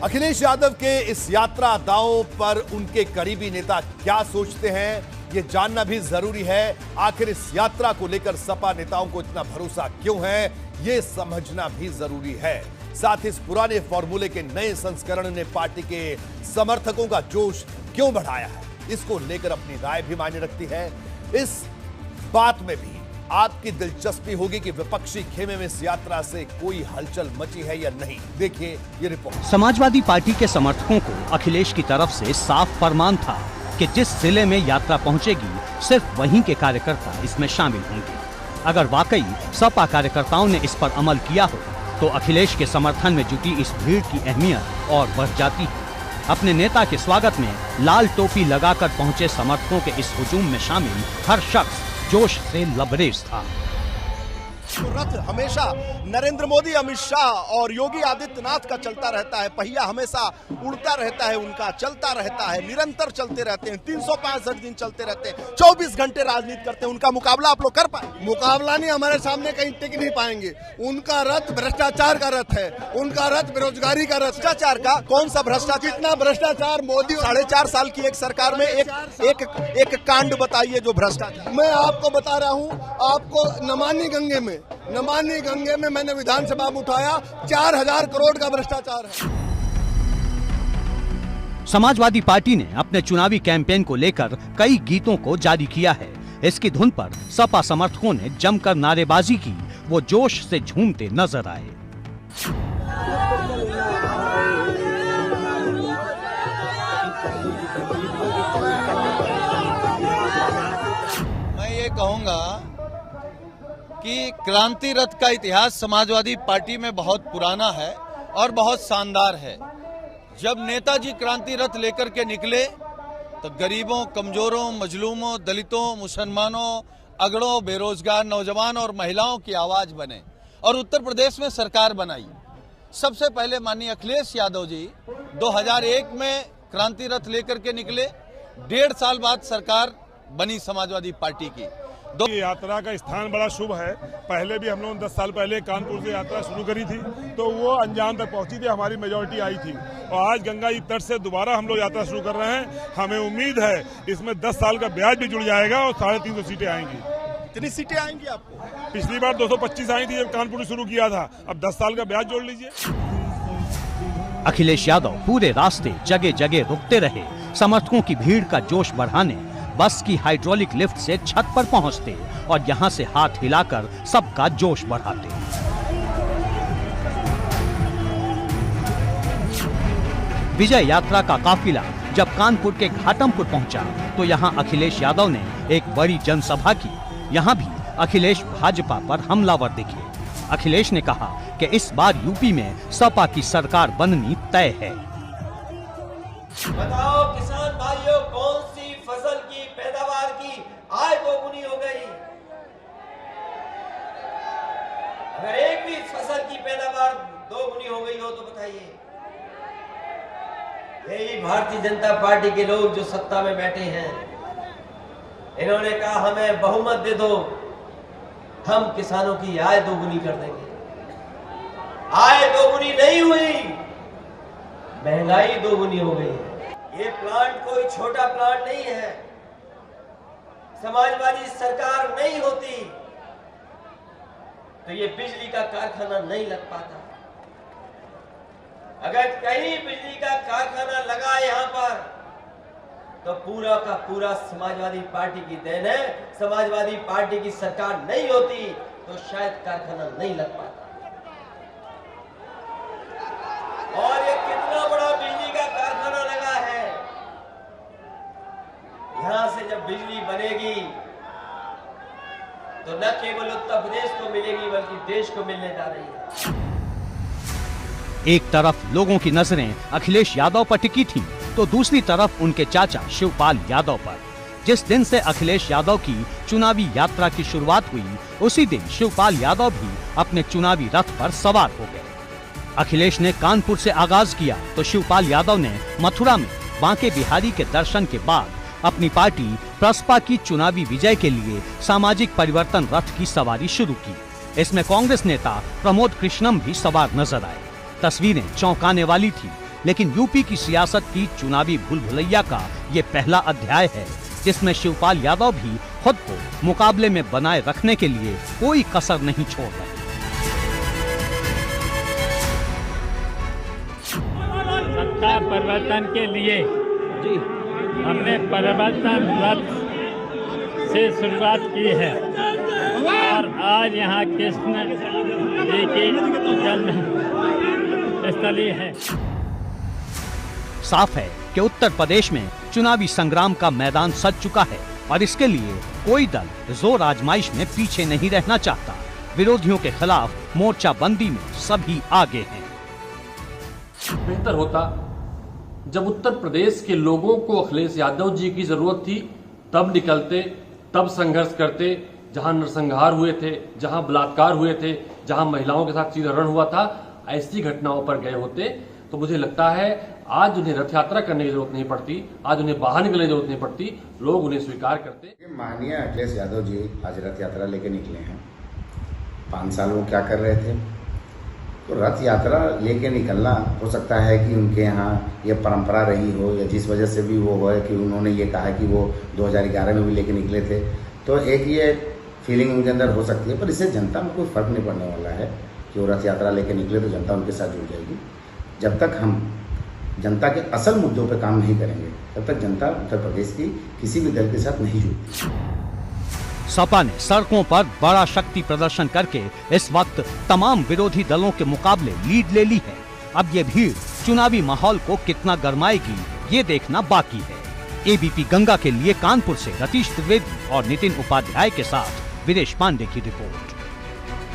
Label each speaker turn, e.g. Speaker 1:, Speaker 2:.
Speaker 1: अखिलेश यादव के इस यात्रा दांव पर उनके करीबी नेता क्या सोचते हैं, ये जानना भी जरूरी है। आखिर इस यात्रा को लेकर सपा नेताओं को इतना भरोसा क्यों है, ये समझना भी जरूरी है। साथ ही इस पुराने फॉर्मूले के नए संस्करण ने पार्टी के समर्थकों का जोश क्यों बढ़ाया है, इसको लेकर अपनी राय भी मायने रखती है। इस बात में भी आपकी दिलचस्पी होगी कि विपक्षी खेमे में इस यात्रा से कोई हलचल मची है या नहीं। देखिए ये रिपोर्ट।
Speaker 2: समाजवादी पार्टी के समर्थकों को अखिलेश की तरफ से साफ फरमान था कि जिस जिले में यात्रा पहुंचेगी सिर्फ वहीं के कार्यकर्ता इसमें शामिल होंगे। अगर वाकई सपा कार्यकर्ताओं ने इस पर अमल किया हो तो अखिलेश के समर्थन में जुटी इस भीड़ की अहमियत और बढ़ जाती है। अपने नेता के स्वागत में लाल टोपी लगाकर पहुंचे समर्थकों के इस हुजूम में शामिल हर शख्स जोश से लबरेज था।
Speaker 3: रथ हमेशा नरेंद्र मोदी, अमित शाह और योगी आदित्यनाथ का चलता रहता है। पहिया हमेशा उड़ता रहता है, उनका चलता रहता है, निरंतर चलते रहते हैं, 365 दिन चलते रहते हैं, 24 घंटे राजनीति करते हैं। उनका मुकाबला आप लोग कर पाएंगे?
Speaker 4: मुकाबला नहीं, हमारे सामने कहीं टिक नहीं पाएंगे। उनका रथ भ्रष्टाचार का रथ है, उनका रथ बेरोजगारी का रथ।
Speaker 3: भ्रष्टाचार का कौन सा भ्रष्टाचार?
Speaker 4: कितना भ्रष्टाचार मोदी
Speaker 3: 4.5 साल की एक सरकार में एक कांड बताइए जो भ्रष्टाचार।
Speaker 4: मैं आपको बता रहा हूँ, आपको नमामि गंगे में मैंने विधानसभा में उठाया 4000 करोड़ का भ्रष्टाचार है।
Speaker 2: समाजवादी पार्टी ने अपने चुनावी कैंपेन को लेकर कई गीतों को जारी किया है। इसकी धुन पर सपा समर्थकों ने जमकर नारेबाजी की, वो जोश से झूमते नजर आए।
Speaker 5: मैं ये कहूंगा कि क्रांति रथ का इतिहास समाजवादी पार्टी में बहुत पुराना है और बहुत शानदार है। जब नेताजी क्रांति रथ लेकर के निकले तो गरीबों, कमजोरों, मजलूमों, दलितों, मुसलमानों, अगड़ों, बेरोजगार नौजवान और महिलाओं की आवाज बने और उत्तर प्रदेश में सरकार बनाई। सबसे पहले माननीय अखिलेश यादव जी 2001 में क्रांति रथ लेकर के निकले। 1.5 साल बाद सरकार बनी समाजवादी पार्टी की।
Speaker 6: ये यात्रा का स्थान बड़ा शुभ है। पहले भी हम लोगों ने 10 साल पहले कानपुर से यात्रा शुरू करी थी तो वो अंजाम तक पहुंची थी, हमारी मेजोरिटी आई थी और आज गंगा जी तट से दोबारा हम लोग यात्रा शुरू कर रहे हैं। हमें उम्मीद है इसमें 10 साल का ब्याज भी जुड़ जाएगा और 350 सीटें आएंगी।
Speaker 3: कितनी सीटें आएंगी आपको?
Speaker 6: पिछली बार 225 आई थी जब कानपुर शुरू किया था, अब 10 साल का ब्याज जोड़ लीजिए।
Speaker 2: अखिलेश यादव पूरे रास्ते जगह जगह रुकते रहे, समर्थकों की भीड़ का जोश बढ़ाने बस की हाइड्रोलिक लिफ्ट से छत पर पहुंचते और यहां से हाथ हिलाकर सबका जोश बढ़ाते। विजय यात्रा का काफिला जब कानपुर के घाटमपुर पहुंचा तो यहां अखिलेश यादव ने एक बड़ी जनसभा की। यहां भी अखिलेश भाजपा पर हमलावर दिखे। अखिलेश ने कहा कि इस बार यूपी में सपा की सरकार बननी तय है।
Speaker 7: बताओ किसान भाइयों, कौन सी फसल की पैदावार की आय दोगुनी हो गई? अगर एक भी फसल की पैदावार दोगुनी हो गई हो तो बताइए। यही भारतीय जनता पार्टी के लोग जो सत्ता में बैठे हैं, इन्होंने कहा हमें बहुमत दे दो, हम किसानों की आय दोगुनी कर देंगे। आय दोगुनी नहीं हुई, महंगाई दोगुनी हो गई है। ये प्लांट कोई छोटा प्लांट नहीं है। समाजवादी सरकार नहीं होती तो ये बिजली का कारखाना नहीं लग पाता। अगर कहीं बिजली का कारखाना लगा यहाँ पर तो पूरा का पूरा समाजवादी पार्टी की देन है। समाजवादी पार्टी की सरकार नहीं होती तो शायद कारखाना नहीं लग पाता। और ये कितना बड़ा बिजली का कारखाना लगा है। यहां से जब बिजली बनेगी तो न केवल उत्तर प्रदेश को मिलेगी बल्कि देश को मिलने जा रही है।
Speaker 2: एक तरफ लोगों की नजरें अखिलेश यादव पर टिकी थीं, तो दूसरी तरफ उनके चाचा शिवपाल यादव पर। जिस दिन से अखिलेश यादव की चुनावी यात्रा की शुरुआत हुई, उसी दिन शिवपाल यादव भी अपने चुनावी रथ पर सवार हो गए। अखिलेश ने कानपुर से आगाज किया तो शिवपाल यादव ने मथुरा में बांके बिहारी के दर्शन के बाद अपनी पार्टी प्रसपा की चुनावी विजय के लिए सामाजिक परिवर्तन रथ की सवारी शुरू की। इसमें कांग्रेस नेता प्रमोद कृष्णम भी सवार नजर आए। तस्वीरें चौंकाने वाली थी। लेकिन यूपी की सियासत की चुनावी भूल-भुलैया का ये पहला अध्याय है, जिसमें शिवपाल यादव भी खुद को मुकाबले में बनाए रखने के लिए कोई कसर नहीं छोड़ रहे।
Speaker 8: सत्ता परिवर्तन के लिए हमने परिवर्तन रथ से शुरुआत की है और आज यहाँ कृष्ण जी की जन्म स्थली है।
Speaker 2: साफ है कि उत्तर प्रदेश में चुनावी संग्राम का मैदान सज चुका है और इसके लिए कोई दल जोर आजमाइश में पीछे नहीं रहना चाहता। विरोधियों के खिलाफ मोर्चाबंदी में सभी आगे हैं।
Speaker 9: बेहतर होता जब उत्तर प्रदेश के लोगों को अखिलेश यादव जी की जरूरत थी तब निकलते, तब संघर्ष करते। जहां नरसंहार हुए थे, जहां बलात्कार हुए थे, जहां महिलाओं के साथ सीधा रण हुआ था, ऐसी घटनाओं पर गए होते तो मुझे लगता है आज उन्हें रथ यात्रा करने की जरूरत नहीं पड़ती, आज उन्हें बाहर निकलने की जरूरत नहीं पड़ती, लोग उन्हें स्वीकार करते।
Speaker 10: माननीय अखिलेश यादव जी आज रथ यात्रा लेके निकले हैं। 5 साल वो क्या कर रहे थे, तो रथ यात्रा लेके निकलना हो सकता है कि उनके यहाँ ये परंपरा रही हो या जिस वजह से भी वो है कि उन्होंने ये कहा कि वो 2011 में भी लेके निकले थे, तो एक ये फीलिंग उनके अंदर हो सकती है। पर इससे जनता में कोई फर्क नहीं पड़ने वाला है कि वो रथ यात्रा लेके निकले तो जनता उनके साथ जुड़ जाएगी। जब तक हम जनता के असल मुद्दों पर काम नहीं करेंगे तब तक जनता उत्तर प्रदेश की किसी भी दल के साथ नहीं जुड़ती।
Speaker 2: सपा ने सड़कों पर बड़ा शक्ति प्रदर्शन करके इस वक्त तमाम विरोधी दलों के मुकाबले लीड ले ली है। अब ये भीड़ चुनावी माहौल को कितना गरमाएगी ये देखना बाकी है। एबीपी गंगा के लिए कानपुर से रतीश त्रिवेदी और नितिन उपाध्याय के साथ वीरेश पांडे की रिपोर्ट।